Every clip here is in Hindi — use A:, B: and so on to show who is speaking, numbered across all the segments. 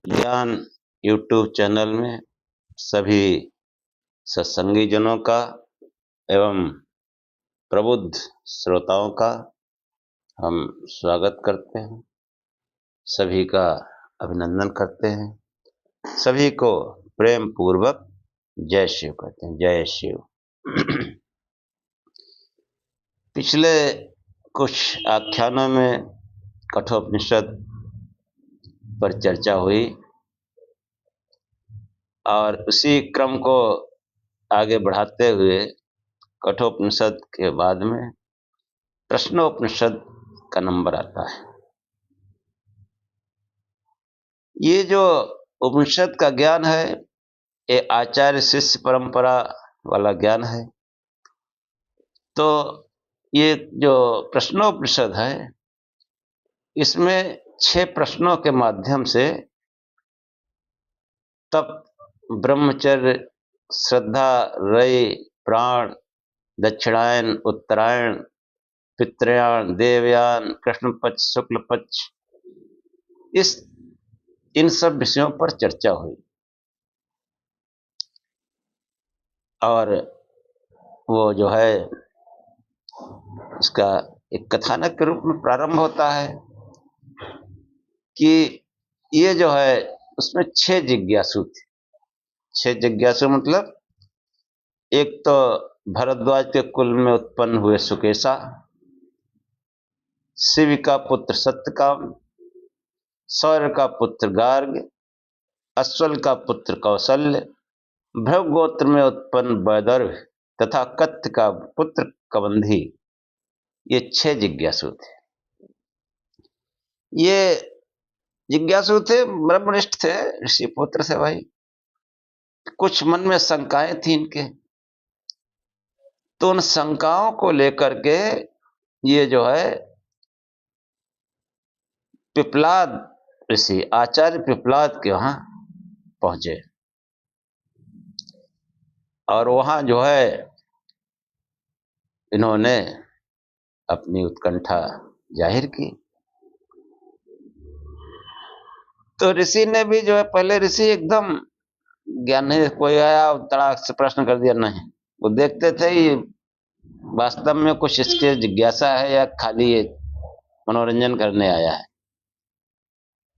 A: ज्ञान यूट्यूब चैनल में सभी सत्संगी जनों का एवं प्रबुद्ध श्रोताओं का हम स्वागत करते हैं। सभी का अभिनंदन करते हैं। सभी को प्रेम पूर्वक जय शिव कहते हैं। जय शिव। पिछले कुछ आख्यानों में कठोपनिषद पर चर्चा हुई और उसी क्रम को आगे बढ़ाते हुए कठोपनिषद के बाद में प्रश्नोपनिषद का नंबर आता है। ये जो उपनिषद का ज्ञान है ये आचार्य शिष्य परंपरा वाला ज्ञान है। तो ये जो प्रश्नोपनिषद है इसमें 6 प्रश्नों के माध्यम से तप, ब्रह्मचर्य, श्रद्धा, रय, प्राण, दक्षिणायन, उत्तरायण, पितृयान, देवयान, कृष्ण पक्ष, शुक्ल पक्ष, इन सब विषयों पर चर्चा हुई और वो जो है इसका एक कथानक के रूप में प्रारंभ होता है कि ये जो है उसमें 6 जिज्ञासु थे। 6 जिज्ञासु मतलब एक तो भरद्वाज के कुल में उत्पन्न हुए सुकेशा, शिव का पुत्र सत्यकाम, सौर्य का पुत्र गार्ग, अश्वल का पुत्र कौशल्य, भृगु गोत्र में उत्पन्न वैदर्भ तथा कत्थ का पुत्र कबंधी। ये 6 जिज्ञासु थे। ये जिज्ञासु थे, ब्रह्मनिष्ठ थे, ऋषि पुत्र थे भाई। कुछ मन में शंकाएं थी इनके, तो उन शंकाओं को लेकर के ये जो है पिपलाद ऋषि आचार्य पिपलाद के वहां पहुंचे और वहां जो है इन्होंने अपनी उत्कंठा जाहिर की। तो ऋषि ने भी जो है, पहले ऋषि एकदम ज्ञान नहीं, कोई आया तड़ाक से प्रश्न कर दिया, नहीं। वो देखते थे ये वास्तव में कुछ इसके जिज्ञासा है या खाली ये मनोरंजन करने आया है।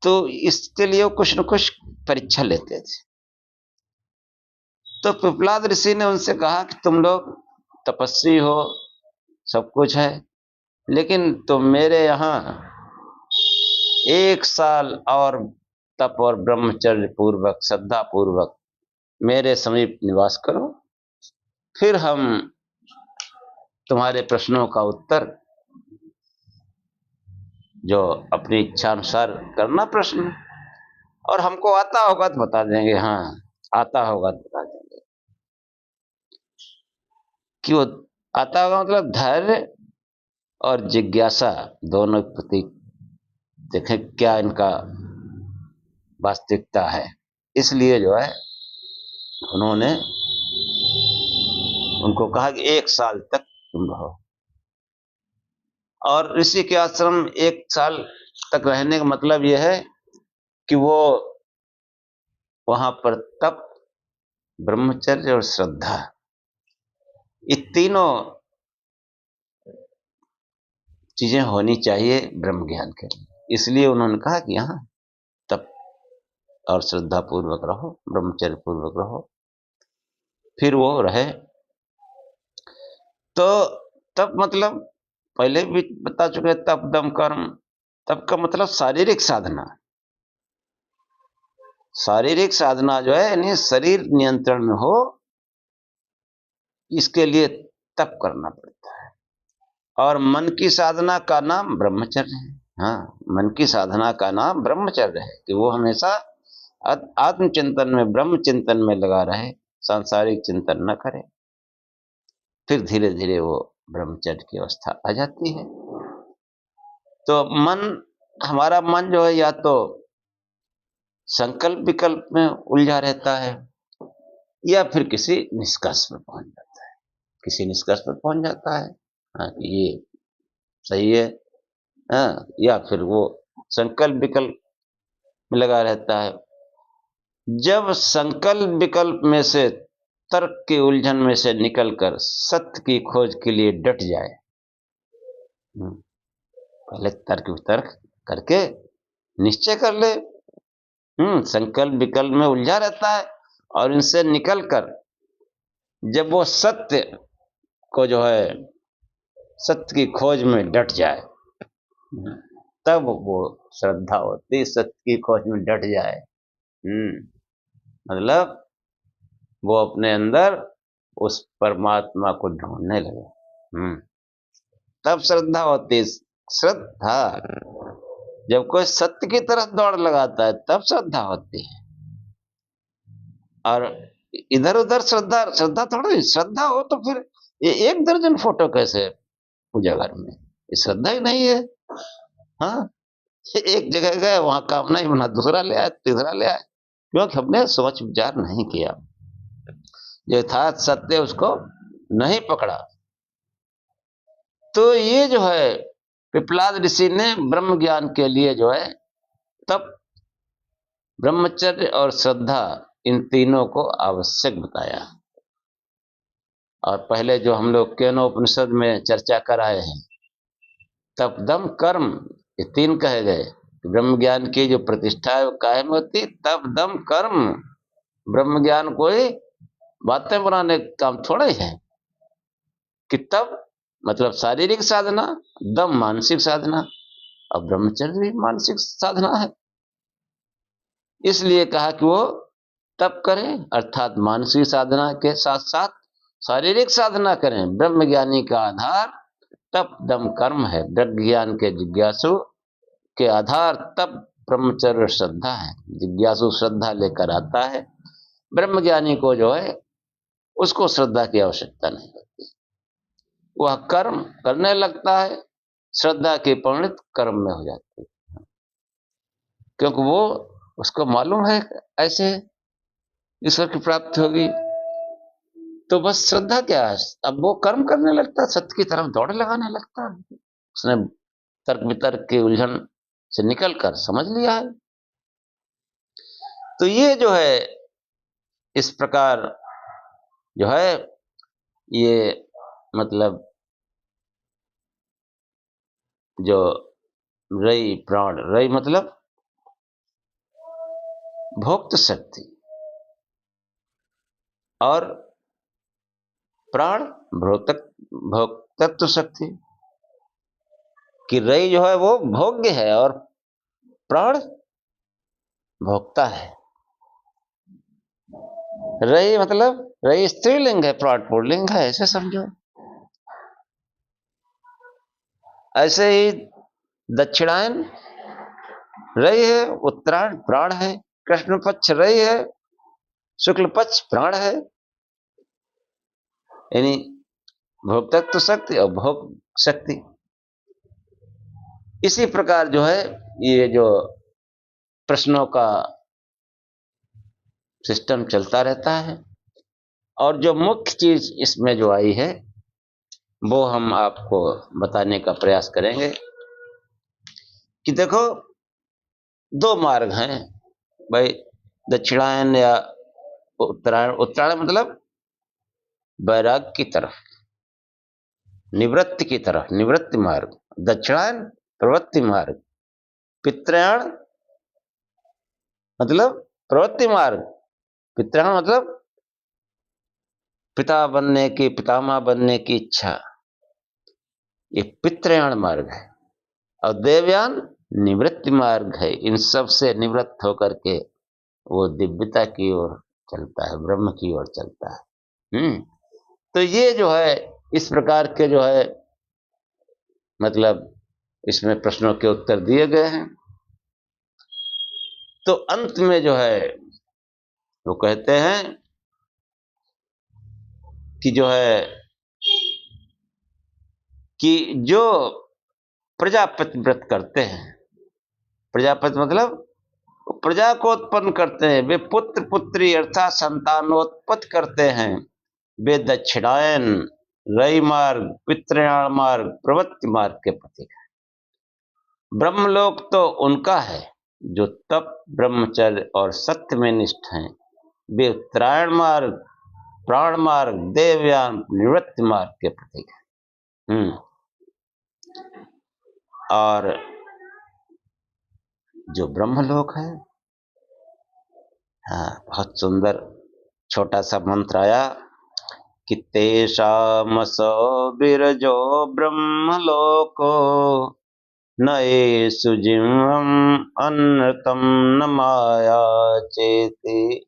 A: तो इसके लिए वो कुछ न कुछ परीक्षा लेते थे। तो पिपलाद ऋषि ने उनसे कहा कि तुम लोग तपस्वी हो, सब कुछ है, लेकिन तुम मेरे यहाँ 1 साल और तप और ब्रह्मचर्य पूर्वक श्रद्धा पूर्वक मेरे समीप निवास करो, फिर हम तुम्हारे प्रश्नों का उत्तर जो अपनी इच्छा अनुसार करना प्रश्न, और हमको आता होगा तो बता देंगे। हाँ, आता होगा तो बता देंगे। क्यों आता होगा मतलब धैर्य और जिज्ञासा दोनों प्रति देखें क्या इनका वास्तविकता है। इसलिए जो है उन्होंने उनको कहा कि 1 साल तक तुम रहो। और ऋषि के आश्रम 1 साल तक रहने का मतलब यह है कि वो वहां पर तप, ब्रह्मचर्य और श्रद्धा, ये तीनों चीजें होनी चाहिए ब्रह्म ज्ञान के लिए। इसलिए उन्होंने कहा कि यहाँ तप और श्रद्धा पूर्वक रहो, ब्रह्मचर्य पूर्वक रहो। फिर वो रहे। तो तप मतलब पहले भी बता चुके, तप दम कर्म। तप का मतलब शारीरिक साधना। शारीरिक साधना जो है यानी शरीर नियंत्रण में हो, इसके लिए तप करना पड़ता है। और मन की साधना का नाम ब्रह्मचर्य है। हाँ, मन की साधना का नाम ब्रह्मचर्य है कि वो हमेशा आत्मचिंतन में, ब्रह्म चिंतन में लगा रहे, सांसारिक चिंतन न करे। फिर धीरे धीरे वो ब्रह्मचर्य की अवस्था आ जाती है। तो हमारा मन जो है या तो संकल्प विकल्प में उलझा रहता है या फिर किसी निष्कर्ष पर पहुंच जाता है। किसी निष्कर्ष पर पहुंच जाता है, हाँ, ये सही है, हाँ, या फिर वो संकल्प विकल्प में लगा रहता है। जब संकल्प विकल्प में से, तर्क की उलझन में से निकलकर सत्य की खोज के लिए डट जाए। पहले तर्क वितर्क करके निश्चय कर ले। संकल्प विकल्प में उलझा रहता है और इनसे निकलकर जब वो सत्य को जो है, सत्य की खोज में डट जाए, तब वो श्रद्धा होती। सत्य की खोज में डट जाए मतलब वो अपने अंदर उस परमात्मा को ढूंढने लगे, तब श्रद्धा होती है। श्रद्धा जब कोई सत्य की तरफ दौड़ लगाता है तब श्रद्धा होती है। और इधर उधर श्रद्धा, श्रद्धा थोड़ी, श्रद्धा हो तो फिर ये 1 दर्जन फोटो कैसे पूजा घर में, ये श्रद्धा ही नहीं है। हाँ, एक जगह गए वहां कामना ही बना, दूसरा ले आए, तीसरा ले आए, क्योंकि हमने सोच विचार नहीं किया, यथार्थ सत्य उसको नहीं पकड़ा। तो ये जो है पिपलाद ऋषि ने ब्रह्म ज्ञान के लिए जो है तप, ब्रह्मचर्य और श्रद्धा, इन तीनों को आवश्यक बताया। और पहले जो हम लोग केनोपनिषद में चर्चा कराए हैं, तप दम कर्म, ये 3 कहे गए। ब्रह्म ज्ञान की जो प्रतिष्ठा है वो कायम होती तप दम कर्म। ब्रह्म ज्ञान कोई बातें बनाने का काम थोड़े है कि तप मतलब शारीरिक साधना, दम मानसिक साधना, और ब्रह्मचर्य भी मानसिक साधना है। इसलिए कहा कि वो तप करें, अर्थात मानसिक साधना के साथ साथ शारीरिक साधना करें। ब्रह्म ज्ञानी का आधार तप दम कर्म है। ब्रह्म ज्ञान के जिज्ञासु के आधार तप ब्रह्मचर्य श्रद्धा है। जिज्ञासु श्रद्धा लेकर आता है, ब्रह्म ज्ञानी को जो है उसको श्रद्धा की आवश्यकता नहीं होती, वह कर्म करने लगता है, श्रद्धा की परिणत कर्म में हो जाती है, क्योंकि वो उसको मालूम है ऐसे ईश्वर की प्राप्ति होगी। तो बस श्रद्धा क्या है, अब वो कर्म करने लगता है, सत्य की तरफ दौड़ लगाने लगता है। उसने तर्क वितर्क की उलझन से निकलकर समझ लिया है। तो ये जो है इस प्रकार जो है ये मतलब जो रई प्राण, रई मतलब भोक्त शक्ति, और प्राण भोक्तत्व शक्ति कि रई जो है वो भोग्य है और प्राण भोक्ता है। रई मतलब रई स्त्रीलिंग है, प्राण पुल्लिंग है, ऐसे समझो। ऐसे ही दक्षिणायन रई है, उत्तरायण प्राण है, कृष्ण पक्ष रई है, शुक्ल पक्ष प्राण है। यानी भोक्तत्व शक्ति और भोग शक्ति। इसी प्रकार जो है ये जो प्रश्नों का सिस्टम चलता रहता है, और जो मुख्य चीज इसमें जो आई है वो हम आपको बताने का प्रयास करेंगे कि देखो 2 मार्ग हैं भाई, दक्षिणायन या उत्तरायण। उत्तरायण मतलब वैराग्य की तरफ, निवृत्ति की तरफ, निवृत्ति मार्ग। दक्षिणायन प्रवृत्ति मार्ग। पितृयाण मतलब प्रवृत्ति मार्ग। पितृयाण मतलब पिता बनने की, पितामह बनने की इच्छा, ये पितृयाण मार्ग है। और देवयान निवृत्ति मार्ग है। इन सब से निवृत्त होकर के वो दिव्यता की ओर चलता है, ब्रह्म की ओर चलता है। तो ये जो है इस प्रकार के जो है मतलब इसमें प्रश्नों के उत्तर दिए गए हैं। तो अंत में जो है वो कहते हैं कि जो है कि जो प्रजापति व्रत करते हैं, प्रजापति मतलब प्रजा को उत्पन्न करते हैं, वे पुत्र पुत्री अर्थात संतानोत्पत्ति करते हैं, वे दक्षिणायन, रई मार्ग, पितृयाण मार्ग, प्रवृत्ति मार्ग के प्रतीक है। ब्रह्मलोक तो उनका है जो तप, ब्रह्मचर्य और सत्य में निष्ठ हैं, वे उत्तरायण मार्ग, प्राण मार्ग, देवयान, निवृत्ति मार्ग के प्रतीक हैं। और जो ब्रह्मलोक है, हाँ, बहुत सुंदर छोटा सा मंत्र आया कि तेषामसो बिरजो ब्रह्मलोको न एषु जिह्वम् अनृतं न माया चेति।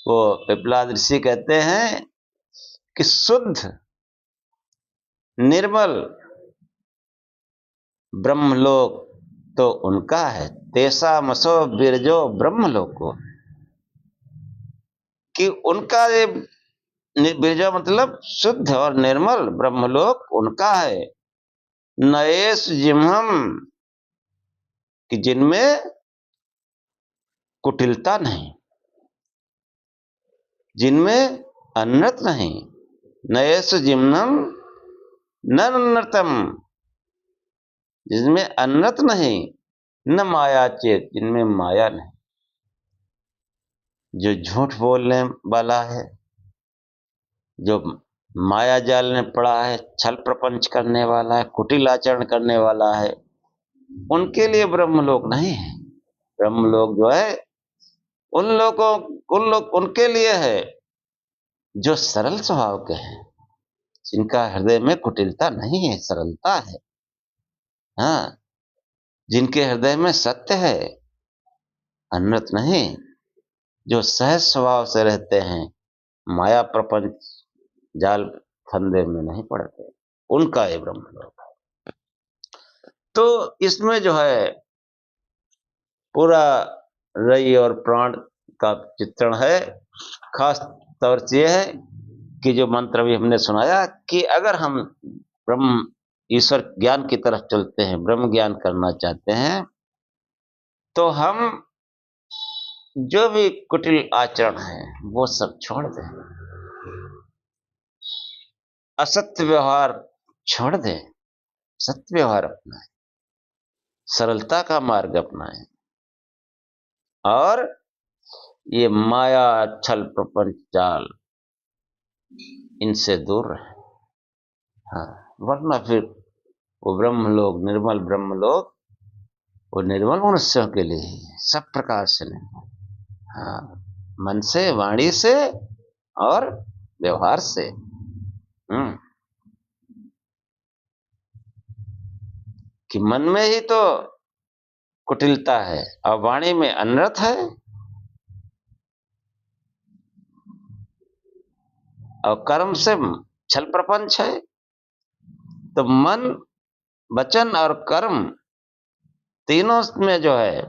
A: वो पिपलाद ऋषि कहते हैं कि शुद्ध निर्मल ब्रह्मलोक तो उनका है, तेषामसो बिरजो ब्रह्मलोको, कि उनका ये बिरजो मतलब शुद्ध और निर्मल ब्रह्मलोक उनका है। नएश जिह्वम, कि जिनमें कुटिलता नहीं, जिनमें अनृत नहीं। नएश जिह्वम न अनृतम, जिनमें अनृत नहीं, न माया चेत, जिनमें माया नहीं। जो झूठ बोलने वाला है, जो माया जाल में पड़ा है, छल प्रपंच करने वाला है, कुटिल आचरण करने वाला है, उनके लिए ब्रह्मलोक नहीं है। ब्रह्मलोक जो है उनके लिए है जो सरल स्वभाव के हैं, जिनका हृदय में कुटिलता नहीं है, सरलता है। हाँ, जिनके हृदय में सत्य है, अनृत नहीं, जो सहज स्वभाव से रहते हैं, माया प्रपंच जाल फंदे में नहीं पड़ते, उनका ये ब्रह्मलोक है। तो इसमें जो है पूरा रई और प्राण का चित्रण है। खास तौर से यह है कि जो मंत्र भी हमने सुनाया कि अगर हम ब्रह्म ईश्वर ज्ञान की तरफ चलते हैं, ब्रह्म ज्ञान करना चाहते हैं, तो हम जो भी कुटिल आचरण है वो सब छोड़ दें, असत्य व्यवहार छोड़ दें, सत्य व्यवहार अपनाएं, सरलता का मार्ग अपनाएं, और ये माया छल प्रपंच जाल इनसे दूर रहे। हाँ, वरना फिर वो ब्रह्मलोक, निर्मल ब्रह्मलोक, वो निर्मल मनुष्यों के लिए सब प्रकार से निर्मल। हाँ, मन से, वाणी से और व्यवहार से। कि मन में ही तो कुटिलता है और वाणी में अनर्थ है, और कर्म से छल प्रपंच है। तो मन, वचन और कर्म तीनों में जो है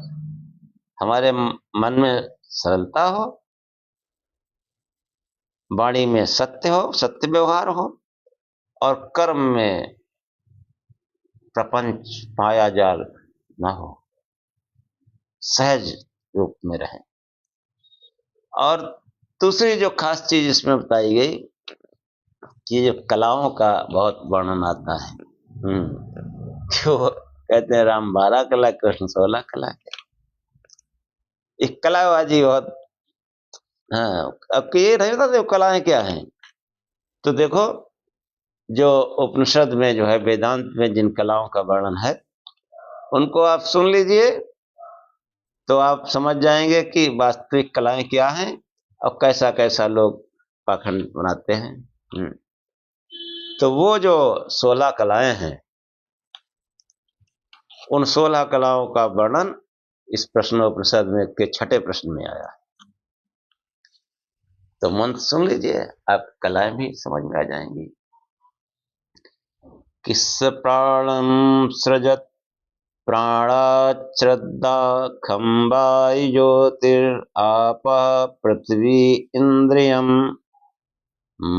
A: हमारे मन में सरलता हो, वाणी में सत्य हो, सत्य व्यवहार हो, और कर्म में प्रपंच माया जाल न हो, सहज रूप में रहे। और दूसरी जो खास चीज इसमें बताई गई कि जो कलाओं का बहुत वर्णन आता है, जो कहते हैं राम 12 कला, कृष्ण 16 कला के, एक कलाबाजी बहुत। हाँ, अब ये नहीं पता कलाएं क्या हैं। तो देखो, जो उपनिषद में जो है, वेदांत में जिन कलाओं का वर्णन है, उनको आप सुन लीजिए तो आप समझ जाएंगे कि वास्तविक कलाएं क्या हैं और कैसा कैसा लोग पाखंड बनाते हैं। तो वो जो 16 कलाएं हैं, उन 16 कलाओं का वर्णन इस प्रश्नोपनिषद में के 6ठे प्रश्न में आया। तो मंत्र सुन लीजिए, आप कलाएं भी समझ में आ जाएंगी। किस प्राणम सृजत प्राणात् श्रद्धा खंबाय ज्योतिर आप पृथ्वी इंद्रियम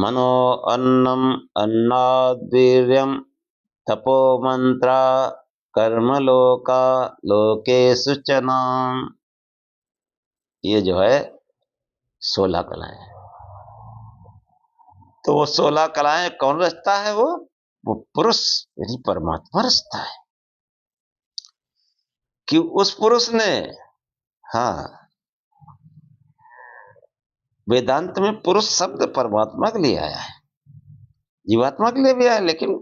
A: मनो अन्नम अन्नाद् वीर्यम तपो मंत्रा कर्मलोका लोकेषु च नाम। ये जो है 16 कलाएं हैं। तो वो 16 कलाएं कौन रचता है? वो पुरुष यानी परमात्मा रचता है। कि उस पुरुष ने, हाँ, वेदांत में पुरुष शब्द परमात्मा के लिए आया है, जीवात्मा के लिए भी आया, लेकिन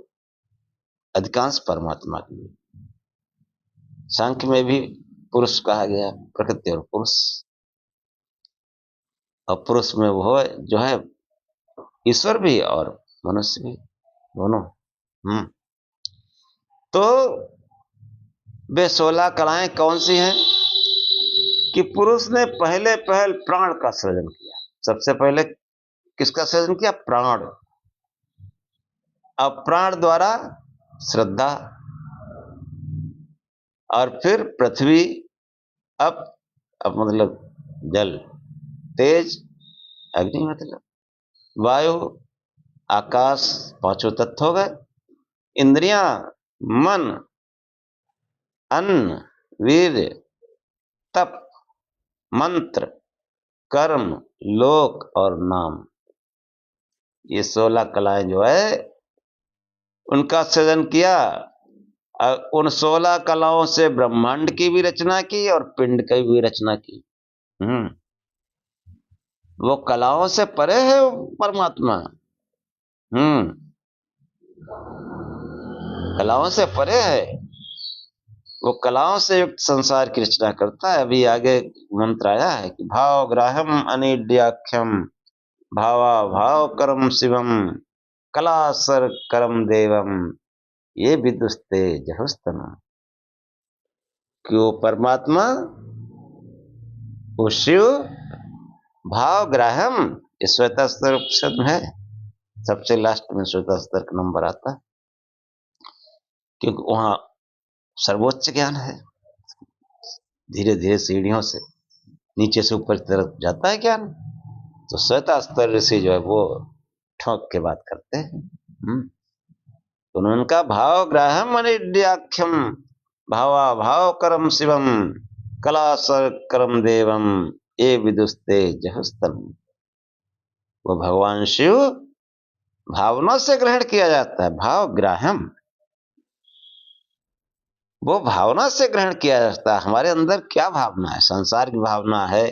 A: अधिकांश परमात्मा के लिए। सांख्य में भी पुरुष कहा गया, प्रकृति और पुरुष, और पुरुष में वो जो है ईश्वर भी और मनुष्य भी, दोनों। तो वे 16 कलाएं कौन सी हैं कि पुरुष ने पहले प्राण का सृजन किया। सबसे पहले किसका सृजन किया? प्राण। अब प्राण द्वारा श्रद्धा, और फिर पृथ्वी, अब मतलब जल, तेज, अग्नि मतलब वायु, आकाश, पांचों तत्व हो गए। इंद्रियां, मन, अन्न, वीर्य, तप, मंत्र, कर्म, लोक और नाम, ये 16 कलाएं जो है उनका सृजन किया। उन 16 कलाओं से ब्रह्मांड की भी रचना की और पिंड की भी रचना की। वो कलाओं से परे है परमात्मा। कलाओं से परे है, वो कलाओं से युक्त संसार की रचना करता है। अभी आगे मंत्र आया है कि भाव ग्राह्यम अनिड्याख्यम भावा भाव करम शिवम कलासर करम देवम ये विदुस्ते जहुस्तन। कि वो परमात्मा, वो शिव, भाव ग्राह्यम, इस श्वेतास्तर उपनिषद में है, सबसे लास्ट में श्वेतास्तर का नंबर आता है, क्योंकि वहां सर्वोच्च ज्ञान है। धीरे धीरे सीढ़ियों से नीचे से ऊपर की तरफ जाता है ज्ञान। तो श्वेतास्तर ऋषि जो है वो ठोक के बात करते हैं। तो उनका भाव ग्राह्यम अनिड्याख्यम भावा भाव करम शिवम कलासर करम देवम ये विदुस्ते जहुस्तम। वो भगवान शिव भावना से ग्रहण किया जाता है, भाव ग्राह्यम, वो भावना से ग्रहण किया जाता है। हमारे अंदर क्या भावना है? संसार की भावना है,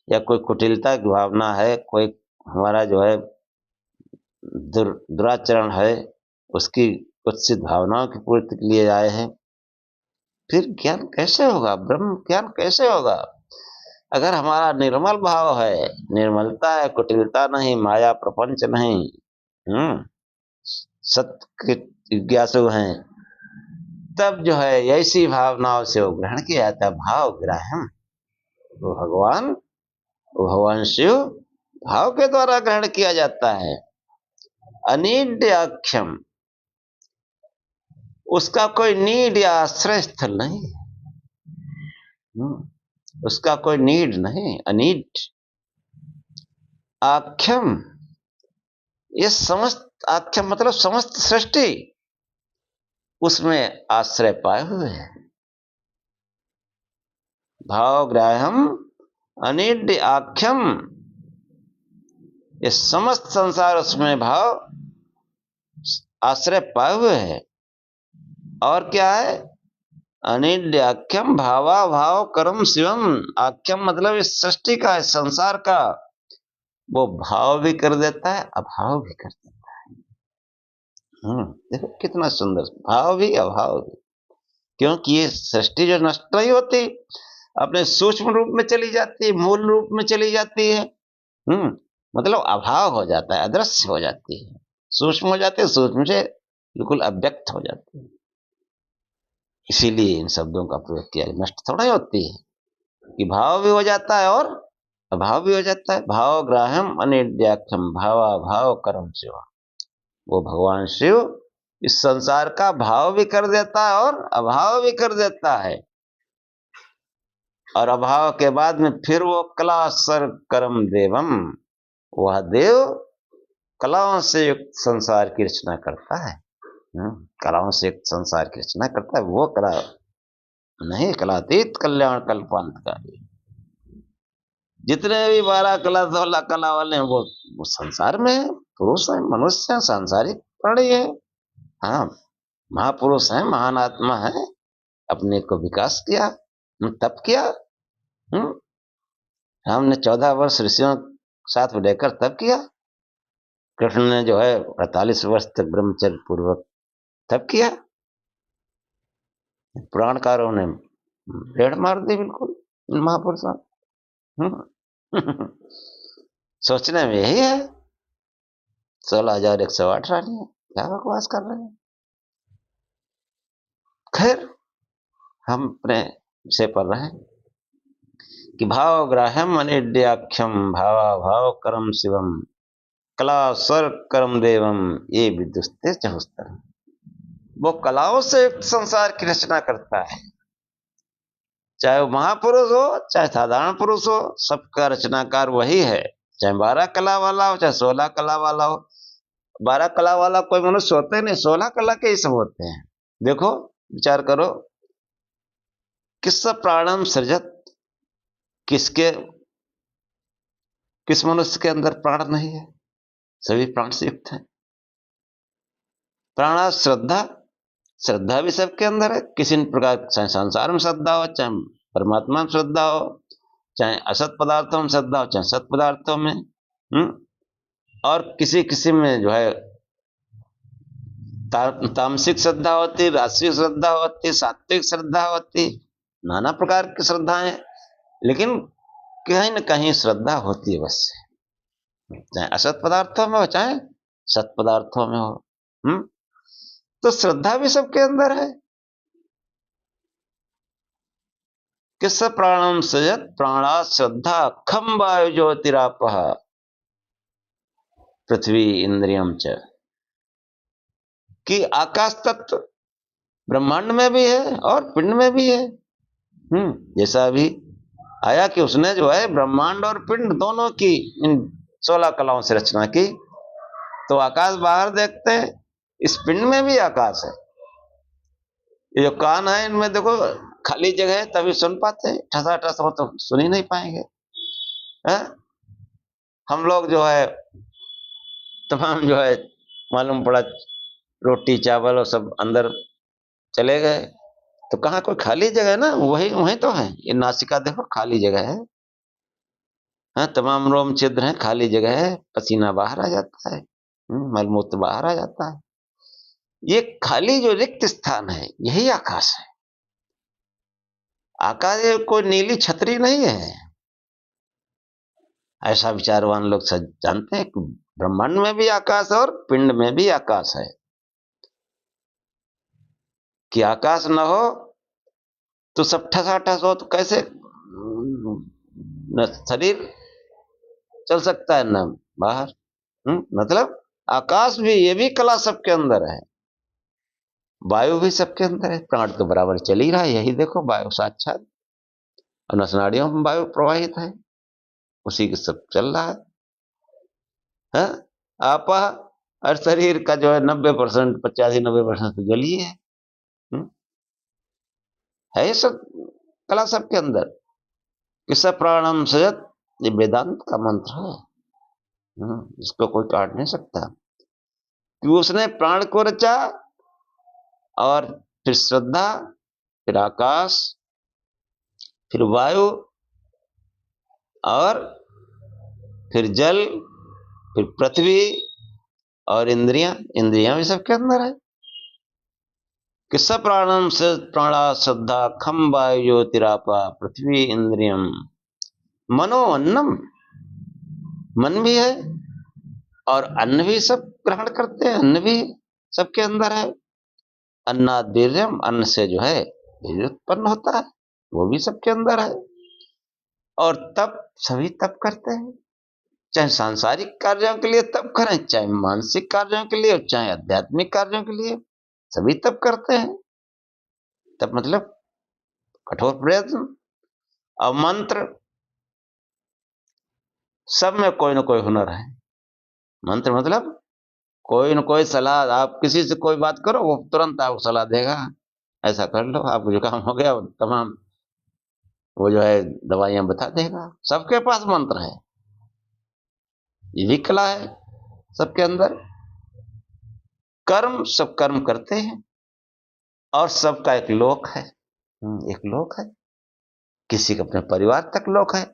A: या कोई कुटिलता की भावना है, कोई हमारा जो है दुराचरण है, उसकी कुत्सित भावनाओं की पूर्ति के लिए आए हैं। फिर ज्ञान कैसे होगा? ब्रह्म ज्ञान कैसे होगा अगर हमारा निर्मल भाव है, निर्मलता है, कुटिलता नहीं, माया प्रपंच नहीं, सत्य जिज्ञासु हैं, तब जो है ऐसी भावनाओं से वो ग्रहण किया जाता है। भाव ग्राह्यम, वो भगवान शिव भाव के द्वारा ग्रहण किया जाता है। अनिड्याख्यम, उसका कोई नीड या आश्रय स्थल नहीं, उसका कोई नीड नहीं, अनीड। आख्यम, ये समस्त, आख्यम मतलब समस्त सृष्टि उसमें आश्रय पाए हुए है। भाव ग्राह्यम अनिड्य आख्यम, ये समस्त संसार उसमें भाव आश्रय पाए हुए है। और क्या है? अनिड्य आख्यम भावा भाव करम शिवम। आख्यम मतलब इस सृष्टि का, इस संसार का वो भाव भी कर देता है, अभाव भी कर देता है। देखो कितना सुंदर, भाव भी अभाव भी, क्योंकि ये सृष्टि जो नष्ट नहीं होती, अपने सूक्ष्म रूप में चली जाती है, मूल रूप में चली जाती है। मतलब अभाव हो जाता है, अदृश्य हो जाती है, सूक्ष्म हो जाती है, सूक्ष्म से बिल्कुल अव्यक्त हो जाती है। इसीलिए इन शब्दों का प्रयोग किया। नष्ट थोड़ा ही होती है कि भाव भी हो जाता है और अभाव भी हो जाता है। भाव ग्राह्यम अनिड्याख्यम भावा भाव करम शिव, वो भगवान शिव इस संसार का भाव भी कर देता है और अभाव भी कर देता है। और अभाव के बाद में फिर वो कलासर करम देवम, वह देव कलाओं से युक्त संसार की रचना करता है। कलाओं से युक्त संसार की रचना करता है। वो कला नहीं, कलातीत कल्याण कल्पांतकारी। जितने भी 12 कला 16 कला वाले हैं वो संसार में है, पुरुष है, मनुष्य है, सांसारिक प्राणी है। हाँ, महापुरुष है, महान आत्मा है, अपने को विकास किया, तप किया। राम ने 14 वर्ष ऋषियों साथ में रहकर तप किया। कृष्ण ने जो है 48 वर्ष तक ब्रह्मचर्य पूर्वक तप किया। पुराणकारों ने पेड़ मार दी बिल्कुल महापुरुषों। सोचने में यही है, 16,108 रानी है, क्या बकवास कर रहे हैं। खैर, हम अपने विषय पर रहे कि भाव ग्राह्यम अनिड्याख्यम भावा भाव कर्म शिवम कला स्वर कर्म देवम ये विदुस्ते चहुस्तर। वो कलाओं से संसार की रचना करता है, चाहे वो महापुरुष हो चाहे साधारण पुरुष हो, सबका रचनाकार वही है। चाहे 12 कला वाला हो चाहे 16 कला वाला हो। 12 कला वाला कोई मनुष्य होते नहीं, 16 कला के ही सब होते हैं। देखो, विचार करो, किस प्राणम सृजत, किस मनुष्य के अंदर प्राण नहीं है? सभी प्राण से युक्त है। प्राणा श्रद्धा भी सबके अंदर है, किसी प्रकार, चाहे संसार में श्रद्धा हो चाहे परमात्मा में श्रद्धा हो, चाहे असत पदार्थों में श्रद्धा हो चाहे सत पदार्थों में। और किसी किसी में जो है तामसिक श्रद्धा होती, राजसिक श्रद्धा होती, सात्विक श्रद्धा होती, नाना प्रकार की श्रद्धाएं, लेकिन कहीं न कहीं श्रद्धा होती है बस, चाहे असत पदार्थों में हो चाहे सत पदार्थों में हो। तो श्रद्धा भी सबके अंदर है। किस प्राणम सजत प्राणा श्रद्धा खम वायु ज्योतिरापः पृथ्वी इंद्रियम च, कि आकाश तत्व ब्रह्मांड में भी है और पिंड में भी है। जैसा अभी आया कि उसने जो है ब्रह्मांड और पिंड दोनों की इन 16 कलाओं से रचना की। तो आकाश बाहर देखते हैं, इस पिंड में भी आकाश है। ये जो कान है इनमें देखो खाली जगह है तभी सुन पाते हैं, ठसाठस हो तो सुन ही नहीं पाएंगे। हम लोग जो है तमाम जो है मालूम पड़ा रोटी चावल और सब अंदर चले गए, तो कहाँ कोई खाली जगह है ना, वही तो है। ये नासिका देखो खाली जगह है, तमाम रोम छिद्र हैं, खाली जगह है, पसीना बाहर आ जाता है, मलमूत्र बाहर आ जाता है। ये खाली जो रिक्त स्थान है यही आकाश है। आकाश कोई नीली छतरी नहीं है। ऐसा विचारवान लोग जानते हैं कि ब्रह्मांड में भी आकाश और पिंड में भी आकाश है। कि आकाश न हो तो सब ठसाठस हो तो कैसे न शरीर चल सकता है न बाहर। मतलब आकाश भी, ये भी कला सबके अंदर है। वायु भी सबके अंदर है, प्राण तो बराबर चल ही रहा है। यही देखो वायु साक्षात नसनाड़ियों में वायु प्रवाहित है, उसी के सब चल रहा है। आपा हर शरीर का जो है 90%, 85-90% तो जल ही है। ये सब कला सबके अंदर। किस प्राणम सजत, ये वेदांत का मंत्र है, इसको कोई काट नहीं सकता। कि उसने प्राण को रचा, और फिर श्रद्धा, फिर आकाश, फिर वायु, और फिर जल, फिर पृथ्वी, और इंद्रियां भी सबके अंदर है। किस प्राणम से प्राणा श्रद्धा खम वायु ज्योतिरापा पृथ्वी इंद्रियम मनो अन्नम, मन भी है और अन्न भी सब ग्रहण करते हैं, अन्न भी सबके अंदर है। अन्नाद वीर्यम, अन्न से जो है वीर्य उत्पन्न होता है, वो भी सबके अंदर है। और तप, सभी तप करते हैं, चाहे सांसारिक कार्यों के लिए तप करें, चाहे मानसिक कार्यों के लिए, चाहे आध्यात्मिक कार्यों के लिए, सभी तप करते हैं। तप मतलब कठोर प्रयत्न। और मंत्र, सब में कोई ना कोई हुनर है। मंत्र मतलब कोई ना कोई सलाह, आप किसी से कोई बात करो वो तुरंत आपको सलाह देगा, ऐसा कर लो, आपको जुकाम हो गया, तमाम वो जो है दवाइयां बता देगा। सबके पास मंत्र है, ये भी कला है सबके अंदर। कर्म, सब कर्म करते हैं और सबका एक लोक है। एक लोक है, किसी के अपने परिवार तक लोक है,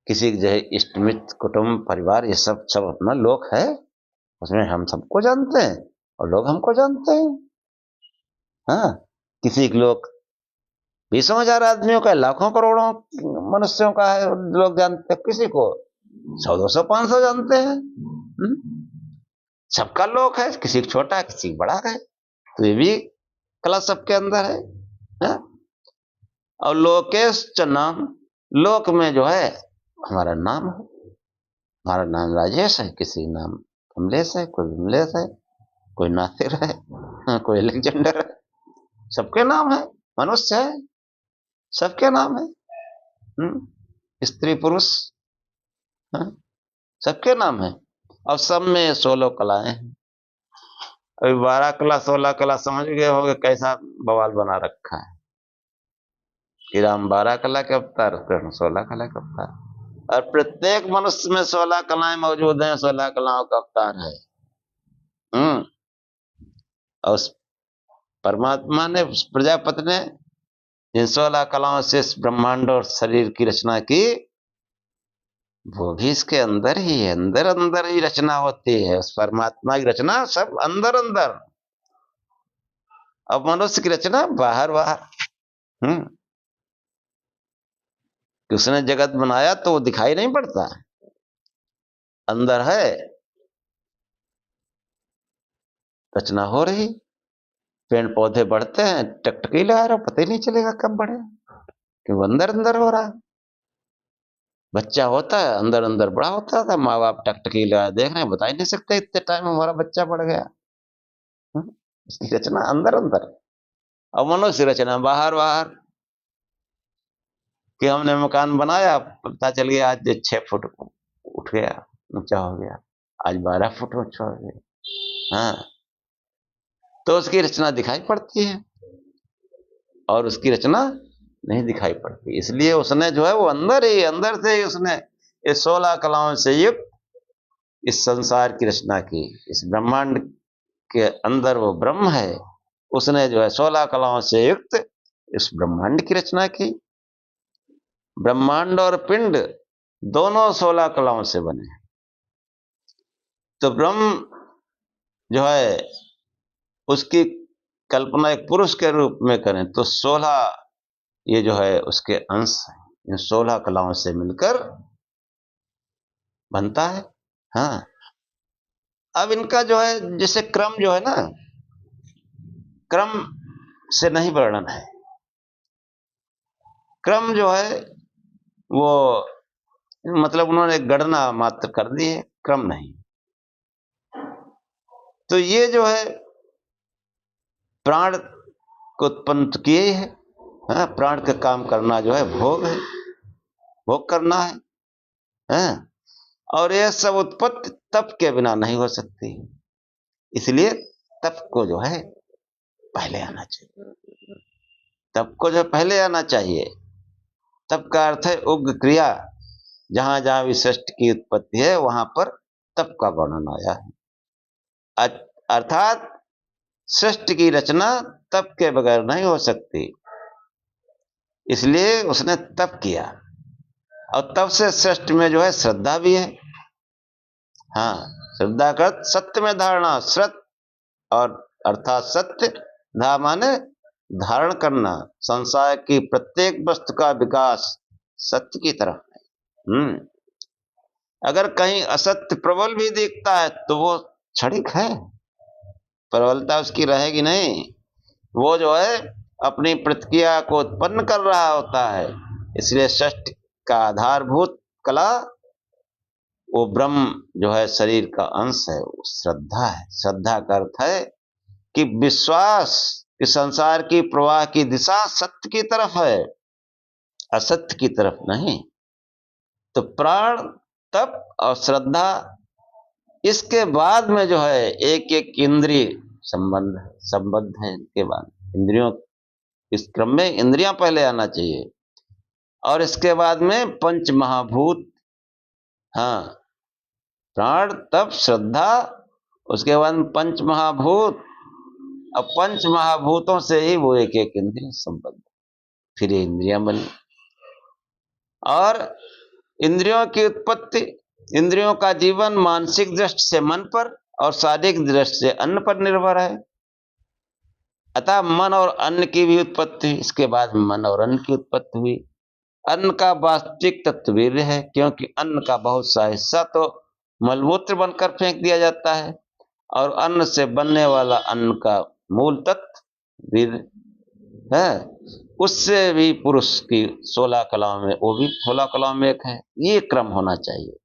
A: किसी के जो है इष्ट मित्र कुटुंब परिवार ये सब सब अपना लोक है, उसमें हम सबको जानते हैं और लोग हमको जानते हैं। हाँ, किसी के लोग 20,000 आदमियों का, लाखों करोड़ों मनुष्यों का है, लोग जानते हैं, किसी को 100 200 500 जानते हैं। सबका लोक है, किसी को छोटा किसी को बड़ा है, तो ये भी कला सबके अंदर है। हाँ? और लोकेश च नाम, लोक में जो है हमारा नाम है, हमारा नाम राजेश है, किसी का नाम कमलेश है, कोई विमलेश है, कोई नासिर है, कोई अलेक्जेंडर है, सबके नाम है, मनुष्य है, सबके नाम है। स्त्री पुरुष, सबके नाम है, और सब में 16 कलाएं हैं। अभी 12 कला 16 कला समझ गए होंगे कैसा बवाल बना रखा है कि राम 12 कला के अवतार, कृष्ण 16 कला के अवतार, और प्रत्येक मनुष्य में 16 कलाएं मौजूद हैं, 16 कलाओं का अवतार है। और उस परमात्मा ने, उस प्रजापति ने जिन 16 कलाओं से इस ब्रह्मांड और शरीर की रचना की, वो भी इसके अंदर ही है, अंदर अंदर ही रचना होती है, उस परमात्मा की रचना सब अंदर अंदर, अब मनुष्य की रचना बाहर बाहर। उसने जगत बनाया तो वो दिखाई नहीं पड़ता, अंदर है, रचना हो रही, पेड़ पौधे बढ़ते हैं, टकटकी लगा रहा, पता ही नहीं चलेगा कब बढ़े, क्योंकि अंदर अंदर हो रहा है। बच्चा होता है, अंदर अंदर बड़ा होता था, माँ बाप टकटकी लगा देख रहे हैं, बता ही नहीं सकते इतने टाइम में हमारा बच्चा बढ़ गया। उसकी रचना अंदर अंदर, और मनुष्य रचना बाहर बाहर, कि हमने मकान बनाया, पता चल गया आज 6 फुट उठ गया, ऊंचा हो गया, आज 12 फुट ऊंचा हो गया। हाँ, तो उसकी रचना दिखाई पड़ती है और उसकी रचना नहीं दिखाई पड़ती, इसलिए उसने जो है वो अंदर ही, अंदर से ही उसने इस 16 कलाओं से युक्त इस संसार की रचना की। इस ब्रह्मांड के अंदर वो ब्रह्म है, उसने जो है 16 कलाओं से युक्त इस ब्रह्मांड की रचना की। ब्रह्मांड और पिंड दोनों 16 कलाओं से बने, तो ब्रह्म जो है उसकी कल्पना एक पुरुष के रूप में करें तो 16 ये जो है उसके अंश हैं, इन 16 कलाओं से मिलकर बनता है। हाँ, अब इनका जो है जैसे क्रम जो है ना, क्रम से नहीं वर्णन है, क्रम जो है वो मतलब उन्होंने गणना मात्र कर दी है, क्रम नहीं। तो ये जो है प्राण को उत्पन्न किए ही है। हाँ, प्राण का काम करना जो है भोग है, भोग करना है। और यह सब उत्पत्ति तप के बिना नहीं हो सकती, इसलिए तप को जो है पहले आना चाहिए, तप को जो पहले आना चाहिए। तप का अर्थ है उग्र क्रिया, जहां जहां विशिष्ट की उत्पत्ति है वहां पर तप का वर्णन आया है, अर्थात सृष्टि की रचना तप के बगैर नहीं हो सकती, इसलिए उसने तप किया। और तप से सृष्टि में जो है श्रद्धा भी है। हाँ, श्रद्धा का सत्य में धारणा, श्रद्ध और अर्थात सत्य, धा माने धारण करना, संसार की प्रत्येक वस्तु का विकास सत्य की तरफ है। अगर कहीं असत्य प्रबल भी दिखता है तो वो क्षणिक है, प्रबलता उसकी रहेगी नहीं, वो जो है अपनी प्रतिक्रिया को उत्पन्न कर रहा होता है। इसलिए सृष्टि का आधारभूत कला वो ब्रह्म जो है शरीर का अंश है, वो श्रद्धा है। श्रद्धा का अर्थ है कि विश्वास कि संसार की प्रवाह की दिशा सत्य की तरफ है, असत्य की तरफ नहीं। तो प्राण, तप और श्रद्धा, इसके बाद में जो है एक एक इंद्रिय संबद्ध है, इनके बाद इंद्रियों, इस क्रम में इंद्रियां पहले आना चाहिए, और इसके बाद में पंच महाभूत। हाँ, प्राण तप श्रद्धा, उसके बाद में पंच महाभूत, अब पंच महाभूतों से ही वो एक एक इंद्रिय संबद्ध। फिर ये इंद्रियां बनी। और इंद्रियों की उत्पत्ति, इंद्रियों का जीवन मानसिक दृष्टि से मन पर और शारीरिक दृष्टि से अन्न पर निर्भर है। अतः मन और अन्न की भी उत्पत्ति हुई, इसके बाद मन और अन्न की उत्पत्ति हुई। अन्न का वास्तविक तत्व वीर्य है, क्योंकि अन्न का बहुत सा हिस्सा तो मलमूत्र बनकर फेंक दिया जाता है, और अन्न से बनने वाला अन्न का मूल तत्व वीर्य है। उससे भी पुरुष की 16 कलाओं में, वो भी 16 कलाओं में एक है। ये क्रम होना चाहिए।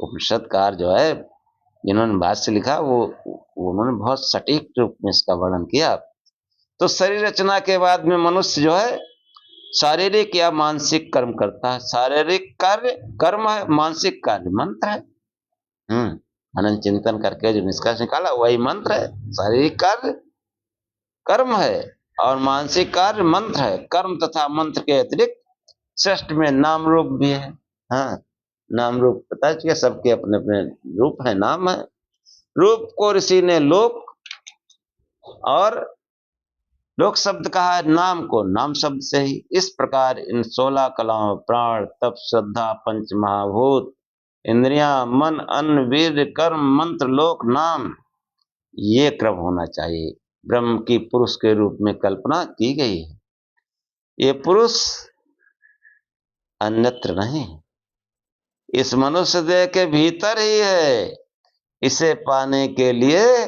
A: उपनिषदकार जो है, जिन्होंने भाष्य लिखा, वो उन्होंने बहुत सटीक रूप में इसका वर्णन किया। तो शरीर रचना के बाद में मनुष्य जो है शारीरिक या मानसिक कर्म करता है। शारीरिक कार्य कर्म है, मानसिक कार्य मंत्र है। मनन चिंतन करके जो निष्कर्ष निकाला वही मंत्र है। शारीरिक कार्य कर्म है और मानसिक कार्य मंत्र है। कर्म तथा मंत्र के अतिरिक्त श्रेष्ठ में नाम रूप भी है। हाँ, नाम रूप पता है, सबके अपने अपने रूप है, नाम है। रूप को ऋषि ने लोक और लोक शब्द कहा है, नाम को नाम शब्द से ही। इस प्रकार इन 16 कलाओं, प्राण, तप, श्रद्धा, पंच महाभूत, इंद्रियां, मन, अन्न, वीर्य, कर्म, मंत्र, लोक, नाम, ये क्रम होना चाहिए। ब्रह्म की पुरुष के रूप में कल्पना की गई है। ये पुरुष अन्यत्र नहीं, इस मनुष्य देह के भीतर ही है। इसे पाने के लिए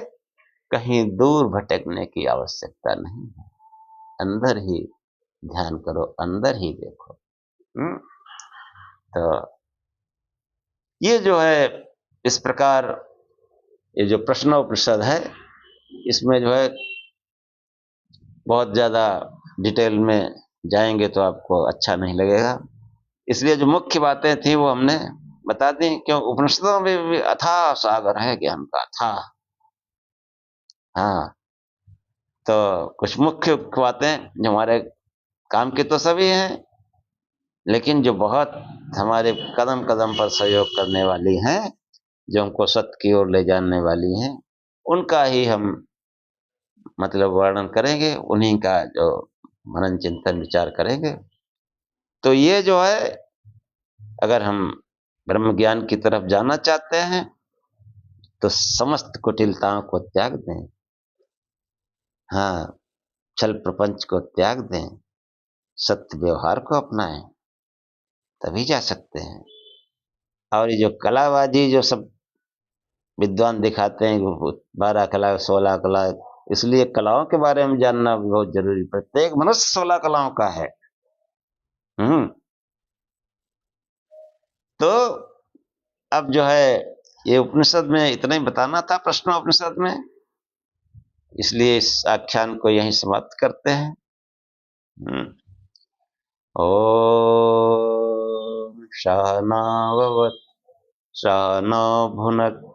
A: कहीं दूर भटकने की आवश्यकता नहीं है। अंदर ही ध्यान करो, अंदर ही देखो। तो ये जो है, इस प्रकार ये जो प्रश्नोपनिषद है, इसमें जो है बहुत ज्यादा डिटेल में जाएंगे तो आपको अच्छा नहीं लगेगा। इसलिए जो मुख्य बातें थी वो हमने बता दी। क्यों, उपनिषदों में भी अथाह सागर है ज्ञान का, अथाह। हाँ, तो कुछ मुख्य बातें जो हमारे काम की तो सभी हैं, लेकिन जो बहुत हमारे कदम कदम पर सहयोग करने वाली हैं, जो हमको सत्य की ओर ले जाने वाली हैं, उनका ही हम मतलब वर्णन करेंगे, उन्हीं का जो मनन चिंतन विचार करेंगे। तो ये जो है, अगर हम ब्रह्म ज्ञान की तरफ जाना चाहते हैं तो समस्त कुटिलताओं को त्याग दें। हाँ, छल प्रपंच को त्याग दें, सत्य व्यवहार को अपनाएं, तभी जा सकते हैं। और ये जो कलाबाजी जो सब विद्वान दिखाते हैं, 12 कला 16 कला, इसलिए कलाओं के बारे में जानना भी बहुत जरूरी। प्रत्येक मनुष्य 16 कलाओं का है। तो अब जो है, ये उपनिषद में इतना ही बताना था, प्रश्नोपनिषद में, इसलिए इस आख्यान को यहीं समाप्त करते हैं। ओम सहनाववतु सहनौ भुनक्तु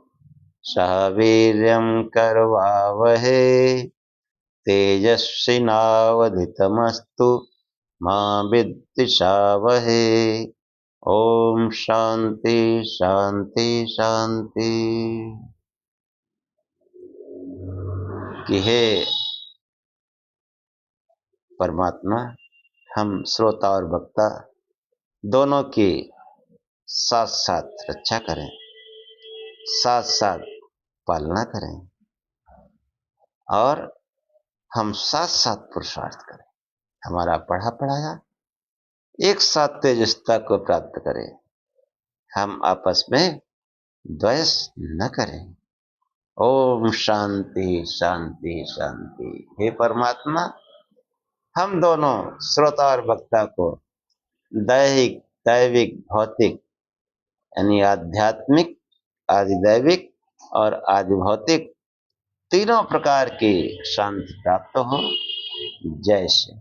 A: सह वीर्यं करवावहै तेजस्विनावधीतमस्तु मा विद्विषावहै। ओम शांति शांति शांति। कि हे परमात्मा, हम श्रोता और वक्ता दोनों की साथ साथ रक्षा करें, साथ साथ पालना करें, और हम साथ साथ पुरुषार्थ करें। हमारा पढ़ा पढ़ाया एक साथ तेजस्ता को प्राप्त करें। हम आपस में द्वेष न करें। ओम शांति शांति शांति। हे परमात्मा, हम दोनों श्रोता और वक्ता को दैहिक, दैविक, भौतिक, यानी आध्यात्मिक, आदिदैविक और आदिभौतिक तीनों प्रकार की शांति प्राप्त हो। जय श्री।